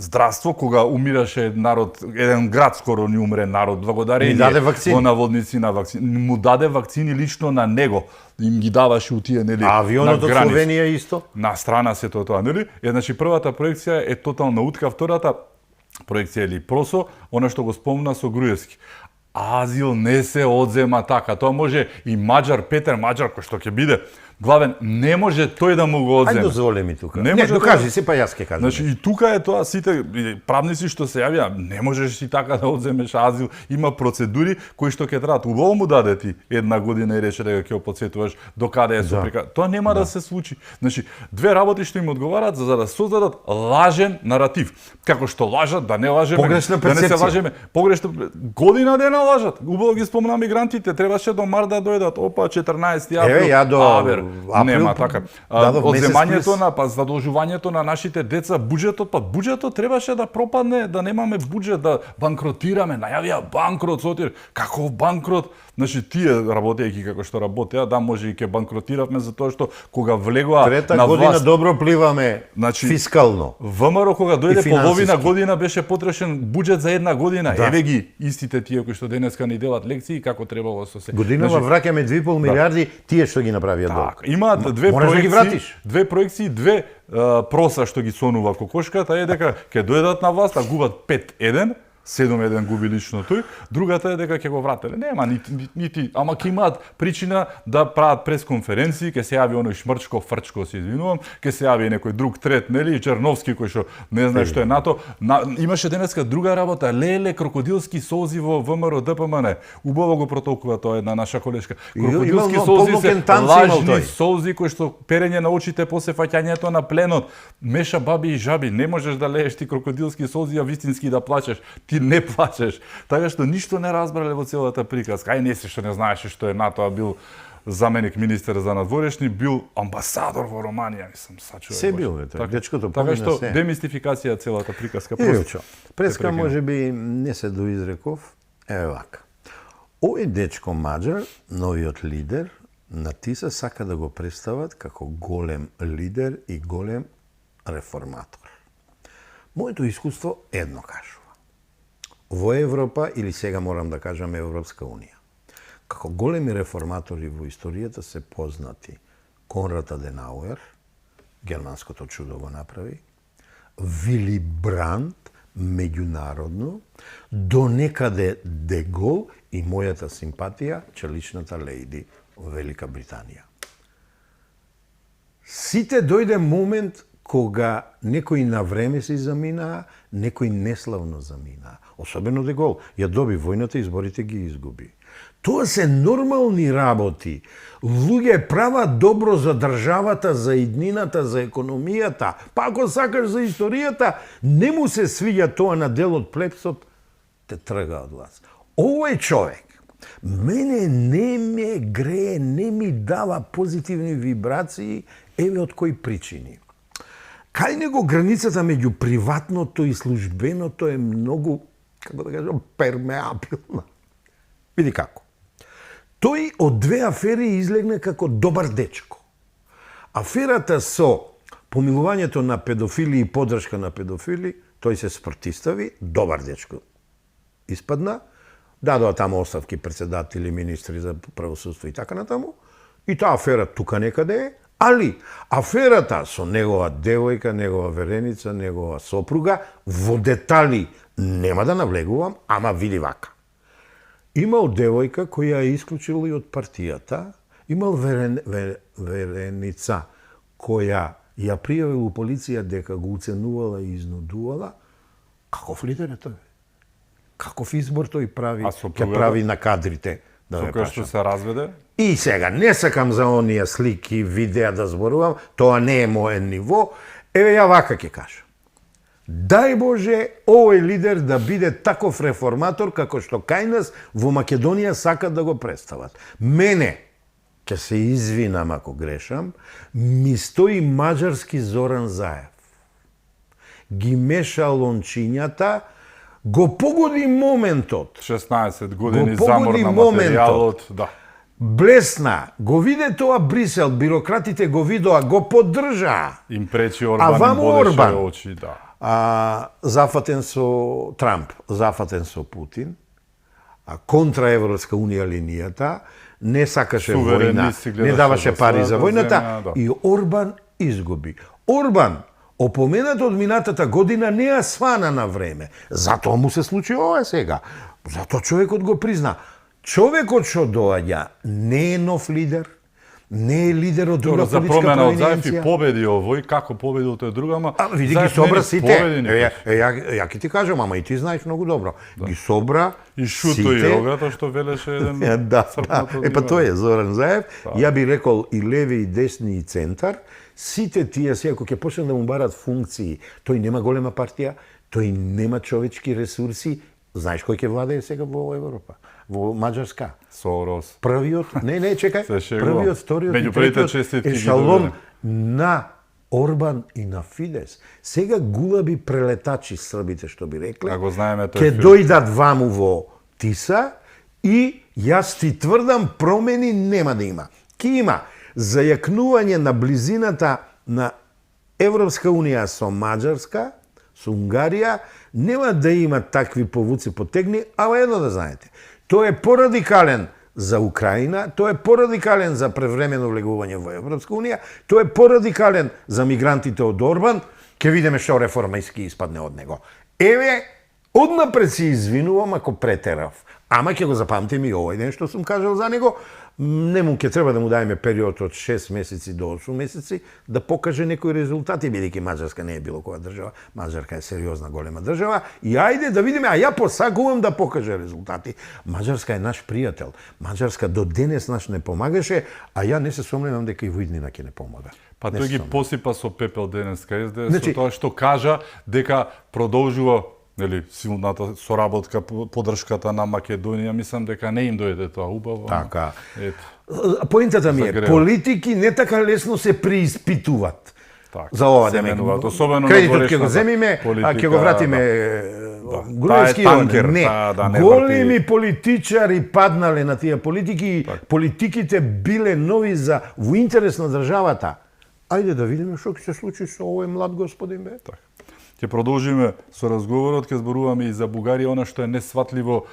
здравство, кога умираше народ, еден град скоро ни умре народ, благодарение во наводници на вакцини. Му даде вакцини лично на него, им ги даваше у тие, нели, а авионот од Словенија исто? На страна се тоа, нели? Значи првата проекција е тотална утка, втората проекција или просо, она што го спомна со Груевски. Азил не се одзема така, тоа може и Маđар, Петер Маđар, кој што ќе биде главен, не може тој да му го одземе. Ајде дозволи ми тука. Не, докажи си, па јас ќе кажам. Значи и тука е тоа, сите правници што се јавија, не можеш си така да одземеш азил, има процедури кои што ќе траат. Убаво му даде ти 1 година и рече дека ќе оподсетуваш до каде е соприка. Тоа нема да се случи. Значи, 2 работи што им одговараат за да создадат лажен наратив. Како што лажат, да не лажеме, погрешна да не се перцепција. лажеме. Погрешна година дена лажат. Убаво ги спомна мигрантите, требаше до март да дојдат. Опа, 14 април. Еве ја до Нема така. дадов месец Одземањето плюс. на задолжувањето на нашите деца, буџетот требаше да пропадне, да немаме буџет, да банкротираме, најавија банкрот, сотир, каков банкрот? Значи тие работејќи како што работеа, да може и ќе банкротиравме затоа што кога влегоа Трета на година власт, добро пливаме Значи, фискално. ВМРО кога дојде И половина финансиски. година беше потрошен буџет за една година. Да. Еве ги истите тие кои што денеска ни делат лекции како требало со се. Годинава враќаме 2,5 милиарди, тие што ги направија долг. Така, имаат две Можеш да ги вратиш. две проекции, две проса што ги сонува кокошката е дека ќе дојдат на власт, а губат 5-1, 7-1 губи лично тој, другата е дека ќе го врателе. Нема нити, ама ќе имаат причина да прават пресконференции, ќе се јави оној Шмрчко, Фрчко, се извинувам, ќе се јави некој друг трет, нели, Черновски кој што не знае што е НАТО. Имаше денеска друга работа, леле крокодилски солзи во ВМРО ДПМН. Убаво го протолкува тоа една наша колешка. Крокодилски имал солзи се полнокентанци имал лажни тој. солзи кои што перење на очите после фаќањето на пленот. Меша баби и жаби, не можеш да лееш ти крокодилски солзи, а вистински да плачеш. Ти не плачеш. Така што ништо не разбрале во целата приказка. Ај не се што не знаеше што е НАТО, а бил заменик министер за надворешни, бил амбасадор во Романија, мислам, сачува. Се бил, тој, дечкото Така помина што се. демистификација целата приказка. Илчо, преска прекинам. може би не се доизреков, еве вака. Овој дечко маđар, новиот лидер, на ТИСА сака да го представат како голем лидер и голем реформатор. Моето искуство едно кажува. Во Европа, или сега морам да кажам Европска Унија, како големи реформатори во историјата се познати Конрад Аденауер, германското чудо го направи, Вили Бранд, меѓународно, до некаде Де Гол и мојата симпатија, челичната лејди во Велика Британија. Сите дојде момент кога некои на време си заминаа, некои неславно заминаа. Особено Де Гол. Ја доби војната, изборите ги изгуби. Тоа се нормални работи. Луѓе прават добро за државата, за иднината, за економијата. Па ако сакаш за историјата, не му се свиѓа тоа на дел од плепсот, те трга од вас. Овој човек мене не ме грее, не ми дава позитивни вибрации, еве од кои причини. Кај него границата меѓу приватното и службеното е многу, како да кажам, пермеабилна. Види како. Тој од две афери излегна како добар дечко. Аферата со помилувањето на педофили и поддршка на педофили, тој се спротистави, добар дечко испадна, дадоа таму оставки председатели, министри за правосудство и така натаму, и таа афера тука некаде е, али аферата со негова девојка, негова вереница, негова сопруга, во детали нема да навлегувам, ама види вака. Имал девојка која ја исклучила и од партијата, имал вереница која ја пријавила у полиција дека го уценувала и изнудувала. Каков лидер е тој? Каков избор тој прави? Ќе прави на кадрите, да ме Тоа што се разведе? И сега, не сакам за оние слики, видеа да зборувам, тоа не е моје ниво. Еве ја вака ќе кажам. Дај Боже, овој лидер да биде таков реформатор како што кај нас во Македонија сакат да го представат. Мене, ќе се извинам ако грешам, ми стои маđарски Зоран Заев. Ги меша лончињата, го погоди моментот. 16 години Го замор погоди на моментот. материјалот, да. Блесна, го виде тоа Брисел, бирократите го видоа, го поддржаа. Им пречи Орбан, им ваму бодеше Орбан. очи, да. Зафатен со Трамп, зафатен со Путин, контра Европска Унија линијата, не сакаше војна, си не гледаше даваше за пари за својата војната земја, да. и Орбан изгуби. Орбан, опоменат од минатата година, не ја свана на време. Затоа му се случи ова сега. Затоа човекот го призна. Човекот што доаѓа не е нов лидер, не е лидер од друга За политичка промена од Заев и провинција. победи овој, како победил тој друга, ама Види ги Заев не собра ни сите. победи никош. Ја ќе ти кажам, ама и ти знаеш многу добро. Ги собра И шуто и сите. рогато што велеше еден Да, црпнато да. Па диво. тој е Зоран Заев. Ја би рекол и леви, и десни, и центар. Сите тие сега, ако ќе почнат да му барат функции, тој нема голема партија, тој нема човечки ресурси, Знаеш кој ќе владее сега во Европа? Во Маđarска. Сорос. Првиот, не, чекај, Се шегувам. првиот, вториот и Меѓу првите третиот честитки ги ешалон добиле. на Орбан и на Фидес. Сега гулаби прелетачи србите, што би рекле, Ако знаеме тој ќе филм. дојдат ваму во Тиса и јас ти тврдам промени нема да има. Ки има зајакнување на близината на Европска Унија со Маđarска, со Унгарија, нема да има такви повуци потегни, ама едно да знаете. Тој е порадикален за Украина, тој е порадикален за превремено влегување во Европска Унија, тој е порадикален за мигрантите од Орбан, ќе видиме што реформа иски испадне од него. Еве, однапред се извинувам ако претерав, ама ќе го запамтим и овој ден што сум кажал за него, не му ќе треба да му дајме период од 6 месеци до 8 месеци да покаже некои резултати, бидејќи Маđarска не е било која држава, Маđarska е сериозна голема држава, и ајде да видиме, а ја посакувам да покаже резултати. Маđarska е наш пријател. Маđarska до денес наш не помагаше, а ја не се сомневам дека и во иднина ќе не помага. Па Не тој се ги сомневам. посипа со пепел денеска СДС, Значи- со тоа што кажа дека продолжува нели силната соработка, поддршката на Македонија, мислам дека не им дојде тоа убаво. Така. Ето. Поентата ми е, Загреват. политики не така лесно се преиспитуваат. Така, За ова се да ме менуваат, особено на кредитот ќе го горешната земиме, а ќе политика, го вратиме Груевски Таа е танкер, не. да не Големи врти. политичари паднале на тие политики и политиките биле нови за во интерес на државата. Ајде да видиме што ќе се случи со овој млад господин бе. Така. Ќе продолжиме со разговорот, ќе зборуваме и за Бугарија, она што е несватливо.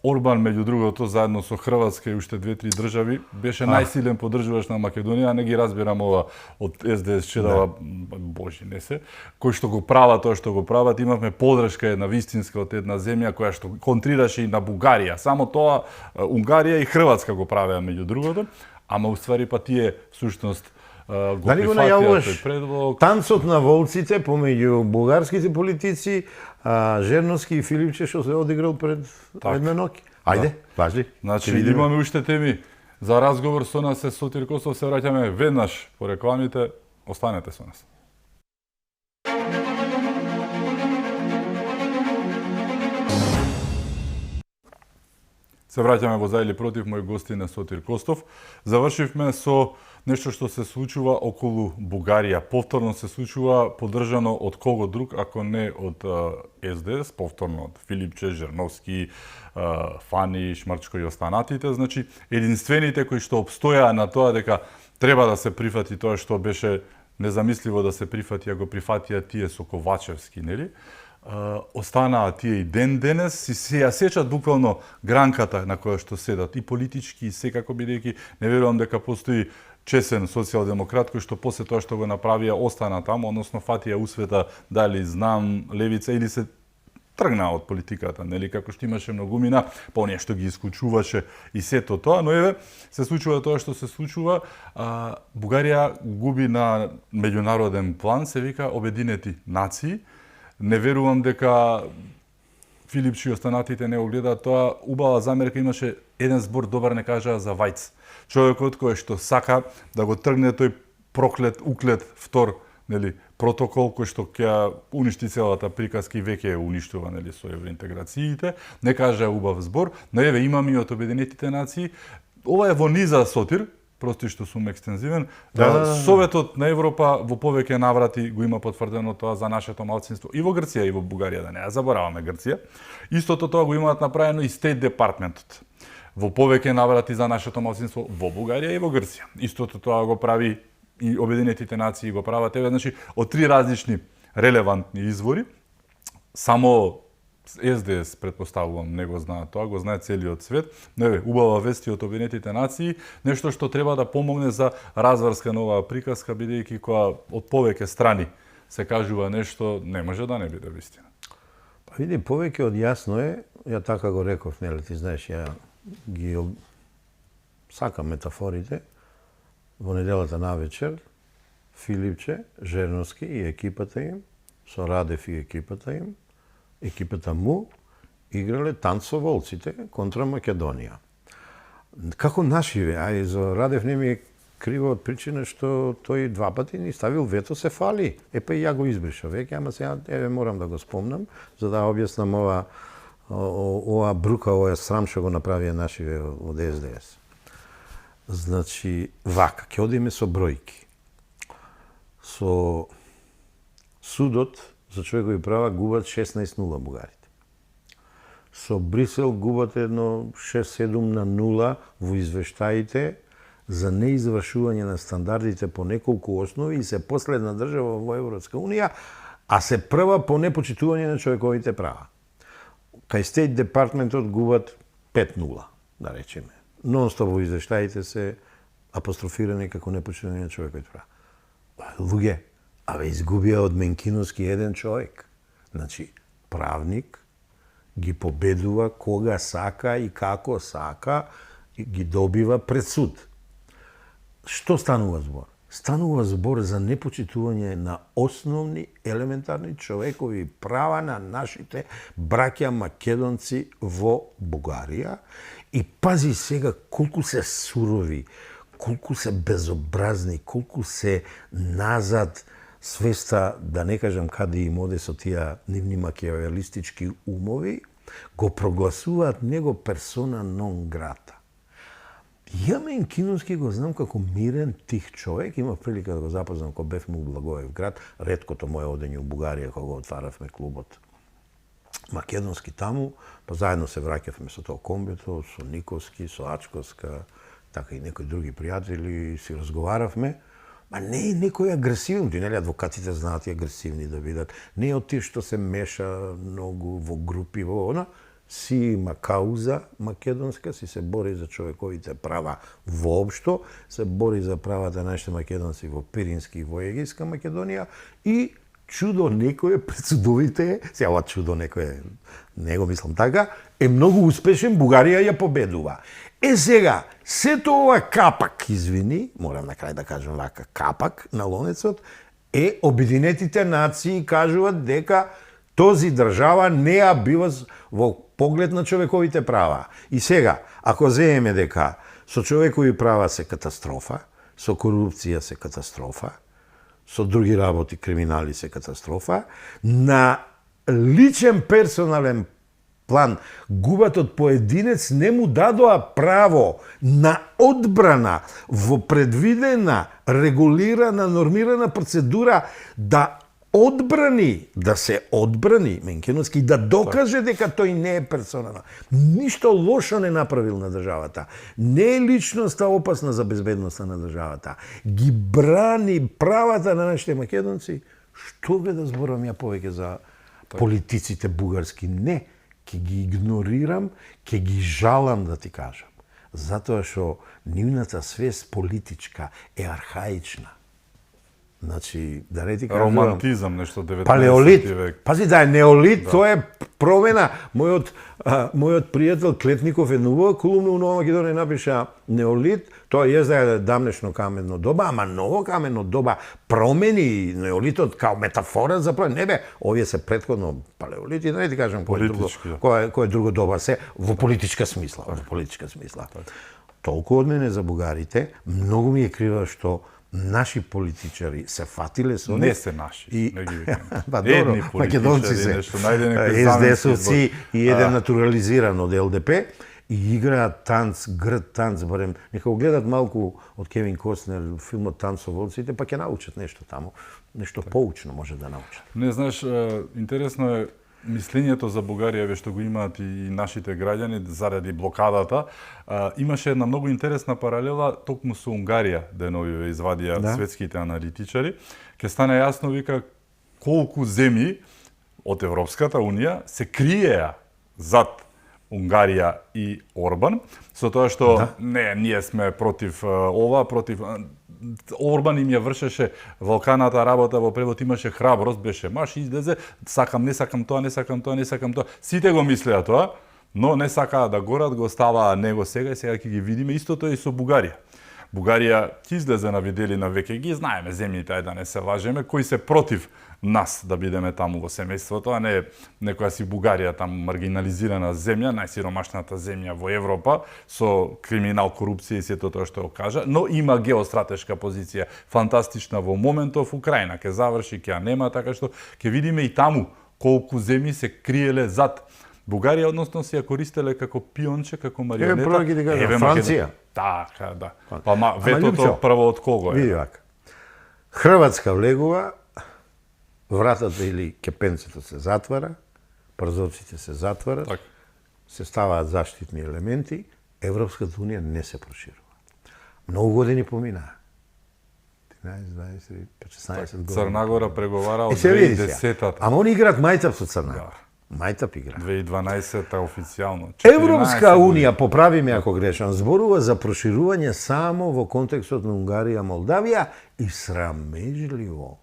Орбан, меѓу другото, заедно со Хрватска и уште 2-3 држави, беше најсилен поддржуваш на Македонија, не ги разбирам ова од СДС чедава, божи не се, кој што го прават тоа што го прават, имавме поддршка една вистинска од една земја која што контрираше и на Бугарија. Само тоа Унгарија и Хрватска го правеа меѓу другото, ама уствари па тие всушност го Дали го прифатија најавуваш тој предлог. танцот на волците помеѓу бугарските политици, Жерновски и Филипче што се одиграл пред Едменоки? Ајде, важи. Значи, ќе видиме. имаме уште теми за разговор со нас, Сотир Костов, се враќаме веднаш по рекламите. Останете со нас. Се враќаме во За или против, мој гостин е Сотир Костов. Завршивме со нешто што се случува околу Бугарија. Повторно се случува поддржано од кого друг, ако не од СДС, повторно од Филипче, Жерновски, Фани, Шмрчко и останатите. Значи, единствените кои што обстојаа на тоа дека треба да се прифати тоа што беше незамисливо да се прифати, а го прифатија тие со Ковачевски, нели? Останаа тие и ден денес и се ја сечат буквално гранката на која што седат и политички и секако, бидејќи не верувам дека постои чесен социјалдемократ кој што после тоа што го направија остана таму, односно фатија усвета дали знам левица или се тргна од политиката, нели, како што имаше многумина, па оние што ги исклучуваше и сето тоа, но еве се случува тоа што се случува, Бугарија губи на меѓународен план, се вика Обединети нации. Не верувам дека Филипчи и останатите не го гледаат тоа. Убава замерка имаше еден збор добар не кажаа за Вајц. Човекот кој што сака да го тргне тој проклет, уклет втор, нели, протокол кој што ќе уништи целата приказка и веќе е уништува, нели, со евроинтеграциите. Не кажа убав збор, но еве имаме и од Обединетите нации. Ова е во низа, Сотир, прости што сум екстензивен. Советот на Европа во повеќе наврати го има потврдено тоа за нашето малцинство и во Грција и во Бугарија, да не ја забораваме Грција. Истото тоа го имаат направено и State Departmentот. Во повеќе наврати за нашето малцинство во Бугарија и во Грција. Истото тоа го прави и Обединетите нации го прават. Еве, значи, од три различни релевантни извори, само СДС, предпоставувам, не го знаат тоа, го знае целиот свет. Но еве, убава вести од Обединетите нации, нешто што треба да помогне за разврска на оваа приказка, бидејќи која од повеќе страни се кажува нешто, не може да не биде вистина. Па види, повеќе од јасно е, ја така го реков, нели, ти знаеш, ја ги сакам метафорите. Во неделата навечер, Филипче, Жерновски и екипата им, со Радев и екипата му, играле танц со волците контра Македонија. Како нашиве, ај за Радев не ми е криво од причина што тој два пати ни ставил вето, се фали. Епа и ја го избриша веќе, ама сега еве морам да го спомнам за да објаснам ова ова брука, ова срам што го направија нашиве од СДС. Значи, вака, ќе одиме со бројки. Со судот за човекови права губат 16-0 бугарите. Со Брисел губат едно 6-7-0 во извештаите за неизвршување на стандардите по неколку основи и се последна држава во Европска Унија, а се прва по непочитување на човековите права. Кај Стейт Департментот губат 5-0, да речеме. Нонстоп во извештаите се апострофирани како непочитување на човековите права. Луѓе, изгубија од Менкиновски еден човек. Значи, правник ги победува кога сака и како сака и ги добива пред суд. Што станува збор? Станува збор за непочитување на основни елементарни човекови права на нашите браќа македонци во Бугарија. И пази сега колку се сурови, колку се безобразни, колку се назад свеста, да не кажам каде им оде со тие нивни макиавелистички умови, го прогласуваат него персона нон грата. Ја Менкиновски го знам како мирен, тих човек, имав прилика да го запознам кога бевме у Благоевград, реткото мое одење у Бугарија кога го отваравме клубот македонски таму, па заедно се враќавме со тоа комбито, со Никовски, со Ачковска, така и некои други пријатели, си разговаравме. Ма не е некој агресивен, нели адвокатите знаат и агресивни да бидат. Не е од тие што се меша многу во групи, во она, си има кауза македонска, си се бори за човековите права воопшто, се бори за правата на нашите македонци во Пирински и во Егејска Македонија и чудо некој пред судовите, сега ова чудо некој, не го мислам така, е многу успешен, Бугарија ја победува. Сега, сето ова капак, извини, морам на крај да кажам вака, капак на лонецот, Обединетите нации кажуваат дека този држава не ја бива во поглед на човековите права. И сега, ако земеме дека со човекови права се катастрофа, со корупција се катастрофа, со други работи, криминали се катастрофа, на личен персонален план губат од поединец не му дадоа право на одбрана во предвидена, регулирана, нормирана процедура да одбрани, да се одбрани Менкиновски, да докаже дека тој не е персонала. Ништо лошо не направил на државата. Не е личноста опасна за безбедноста на државата. Ги брани правата на нашите македонци. Што бе да зборам ја повеќе за политиците бугарски? Не, ќе ги игнорирам, ќе ги жалам да ти кажам. Затоа што нивната свест политичка е архаична. Значи, да не ти кажам... Романтизам, нешто 19 палеолит. век. Пази, да е неолит, тоа е промена. Мојот пријател Клетников еднувува колумна у Нова Македонија напиша неолит, тоа е дамнешно каменно доба, ама ново каменно доба промени неолитот као метафора за промени. Не бе, овие се претходно палеолит и да не ти кажам кој е друго доба се во политичка смисла, во политичка смисла. Толку од мене за бугарите, многу ми е крива што наши политичари се фатиле со Не се наши, не ги викаме. Па добро, македонци се, СДС-овци и еден натурализиран од ЛДП и играат танц, грд танц, барем, нека го гледат малку од Кевин Костнер филмот Танц со волците, па ќе научат нешто таму, нешто поучно може да научат. Не, знаеш, интересно е мислењето за Бугарија, што го имаат и нашите граѓани заради блокадата. Имаше една многу интересна паралела токму со Унгарија, денови извадија светските аналитичари. Ке стане јасно, вика, колку земји од Европската Унија се криеа зад Унгарија и Орбан, со тоа што не, ние сме против ова, против... Орбан им ја вршеше валканата работа, во превод имаше храброст, беше маш излезе, сакам, не сакам тоа, не сакам тоа, не сакам тоа. Сите го мислеа тоа, но не сакаа да горат, го ставаа него сега и сега ќе ги видиме. Истото е и со Бугарија. Бугарија ќе излезе на виделина, веќе ги знаеме земјите, ајде да не се лажеме, кои се против нас да бидеме таму во семејството, а не некоја си Бугарија таму маргинализирана земја, најсиромашната земја во Европа, со криминал, корупција и сето тоа што го кажа, но има геостратешка позиција фантастична во моментов. Украина ќе заврши, ќе ја нема, така што ќе видиме и таму колку земји се криеле зад Бугарија односно си ја користеле како пионче, како марионета. прво ги кажам, Франција. Така, да. Па ветото Лјупчо, прво од кого е? Види вака. Хрватска влегува, вратата или кепенцето се затвара, прозорците се затварат, Так. се ставаат заштитни елементи, Европската унија не се проширува. Многу години поминаа. 13, 20, 16 години. Црна Гора преговара од се види сега. 2010-та. Ама они играат мајтап со Црна Да. Гора. Мајтап игра. 2012-та официјално. Европска унија, поправи ме ако грешам, зборува за проширување само во контекстот на Унгарија, Молдавија и срамежливо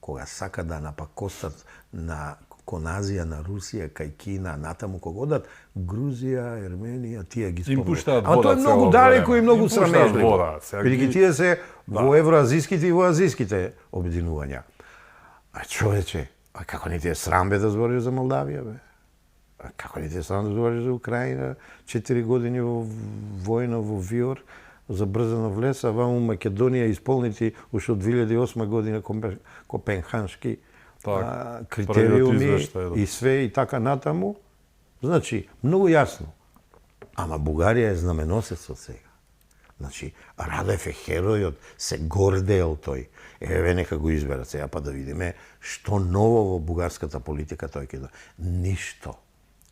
кога сака да напакостат на кон Азија, на Русија, кај Кина, натаму кога одат, Грузија, Ерменија, тие ги Им спомнат. пуштаат Ама тоа вода е многу цело далеко време. и многу Им пуштаат срамежливо. вода, сега Бидејќи ги- тие се во евроазиските и во азиските обединувања. А човече, а како не ти е срам бе да збориш за Молдавија, бе? А како не ти е срам да збориш за Украина, 4 години во војна во ВИОР, забрзано влез, а ваму Македонија исполнити уште од 2008 година Копенханшки критериуми извештај, да. и све и така натаму. Значи, многу јасно. Ама Бугарија е знаменосецот сега. Значи, Радев е херојот, се гордеел тој. Еве нека го изберат сега па да видиме што ново во бугарската политика тој ќе да. Ништо.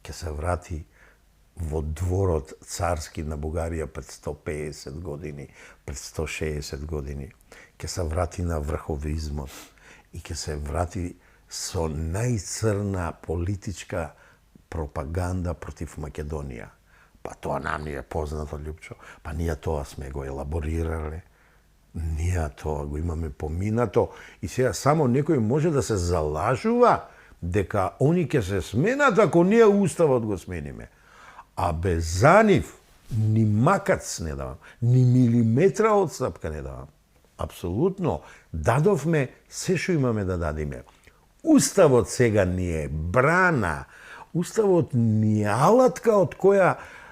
Ќе се врати во дворот царски на Бугарија пред 150 години, пред 160 години. Ќе се врати на врховизмот и ќе се врати со најцрна политичка пропаганда против Македонија. Па тоа нам ни е познато, Лјупчо. Па ние тоа сме го елаборирале. Ние тоа го имаме поминато. И сега само некој може да се залажува дека они ќе се сменат ако ние уставот го смениме. А без за нив ни макац не давам, ни милиметра одстапка не давам. Апсолутно. Дадовме се што имаме да дадиме. Уставот сега ни е брана. Уставот ни е алатка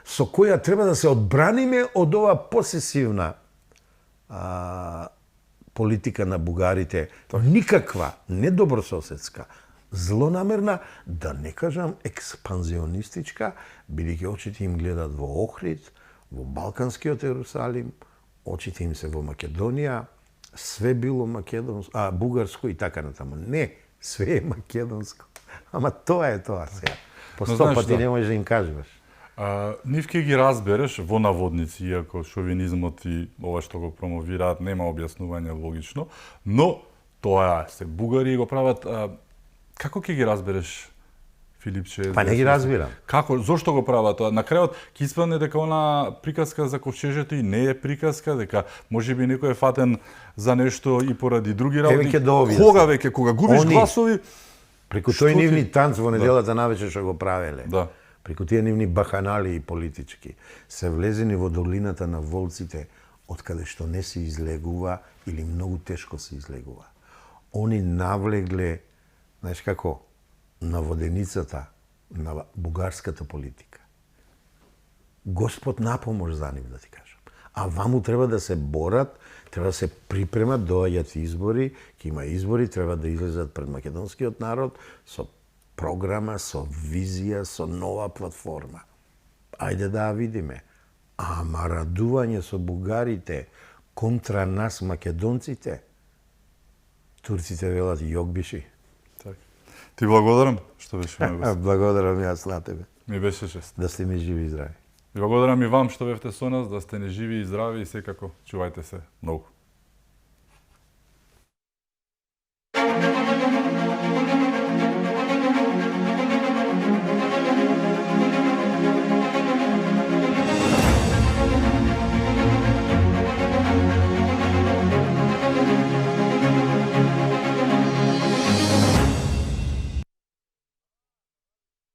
со која треба да се одбраниме од ова посесивна политика на бугарите. Никаква, недобрососедска, злонамерна, да не кажам експанзионистичка, бидејќи очите им гледат во Охрид, во Балканскиот Ерусалим, очите им се во Македонија, све било македонско, бугарско и така натаму. Не, све е македонско. Ама тоа е тоа сега. По 100 пати не можеш да им кажеш. Нив ќе ги разбереш во наводници, иако шовинизмот и ова што го промовираат нема објаснување логично, но тоа се бугари го прават. Како ќе ги разбереш, Филипче? Па не ги разбирам. Како, зошто го прават тоа? На крајот ќе испадне дека она приказка за ковчежето и не е приказка, дека можеби некој е фатен за нешто и поради други работи. Еве ќе дообјаснам. Кога веќе, кога губиш гласови, преку тој нивни танц во неделата навечер што го правеле. Да. Преку тие нивни баханали и политички, се влезени во долината на волците, од каде што не се излегува или многу тешко се излегува. Они навлегле, знаеш како, на воденицата на бугарската политика. Господ напомош за нив, да ти кажам. А ваму треба да се борат, треба да се припремат, доаѓаат избори, ќе има избори, треба да излезат пред македонскиот народ со програма, со визија, со нова платформа. Ајде да ја видиме. Ама радување со бугарите контра нас македонците, турците велат јогбиши. Так. Ти благодарам што беше мој гост. Благодарам јас на тебе. Ми беше чест. Да сте ми живи и здрави. И благодарам и вам што бевте со нас, да сте ни живи и здрави и секако чувајте се многу.